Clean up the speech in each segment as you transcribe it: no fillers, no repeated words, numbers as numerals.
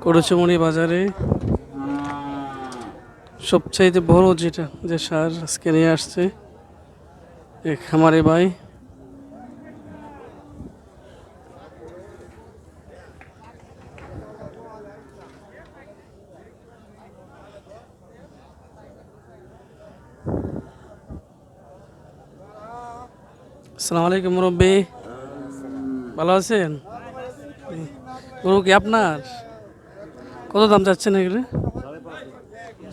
করচুমনি বাজারে সবচাইতে বড় যে সার আজকে নিয়ে আসছে এক খামারি ভাই। আসসালামু আলাইকুম মুরব্বী, ভালো আছেন? গরু কি আপনার? কত দাম যাচ্ছেন এগুলো?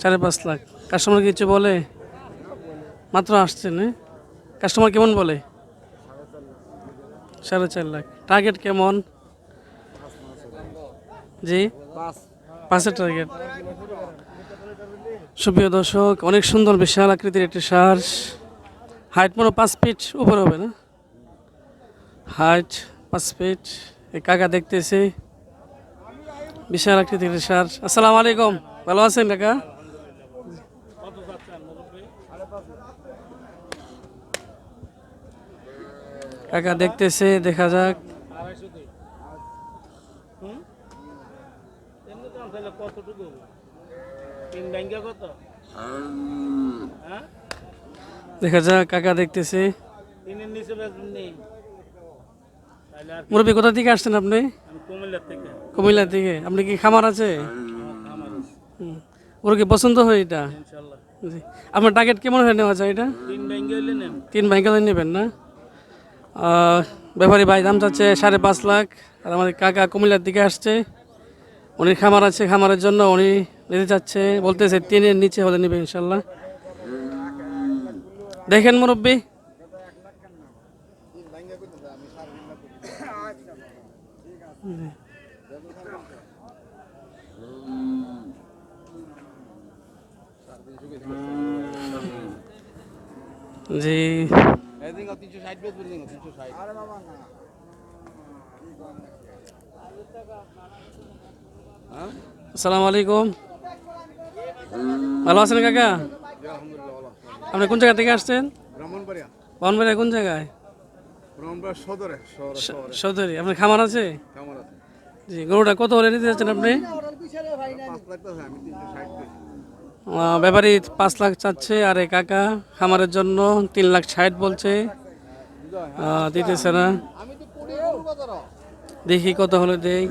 5.5 লাখ। কাস্টমার কিছু বলে? মাত্র আসছেন? কাস্টমার কেমন বলে? 4.5 লাখ। টার্গেট কেমন? জি, 5-এর টার্গেট। সুপ্রিয় দর্শক, অনেক সুন্দর বিশাল আকৃতির একটি সার। হাইট মনে 5 ফিট উপরে হবে না? Height 5 feet. এই কাকা দেখতেছে বিশাল আকৃতির একটি সার। আসসালামু আলাইকুম, ভালো আছেন কাকা? কাকা দেখতেছে, দেখা যাক। দেখা যাক, কাকা দেখতেছে। মুরব্বী, কোথা থেকে আসছেন আপনি? কুমিল্লা থেকে। আপনি কি খামার আছে? ওর কি পছন্দ হয় এটা? জি। আপনার টার্গেট কেমন হয়ে নেওয়া যায় এটা? 3 ব্যাংকে নেবেন না? ব্যাপারী ভাই দাম চাচ্ছে 5.5 লাখ। আর আমাদের কাকা কুমিল্লার দিকে আসছে, উনি খামার আছে, খামারের জন্য উনি নিতে চাচ্ছে, বলতেছে 3-এর নিচে হলে নেবে ইনশাল্লাহ। দেখেন মুরব্বী, জি। আসসালামু আলাইকুম, ভালো আছেন কাকা? আপনি কোন জায়গা থেকে আসছেন? ব্রাহ্মণবাড়িয়া। কোন জায়গায়? সদরে। আপনার খামার আছে? জি। গরুটা কত হলে নিতে যাচ্ছেন আপনি? ব্যাপারী 5 লাখ চাচ্ছে, আর এই কাকা খামারের জন্য 3.60 লাখ বলছে, দিতেছে না। দেখি কত হলে দেই।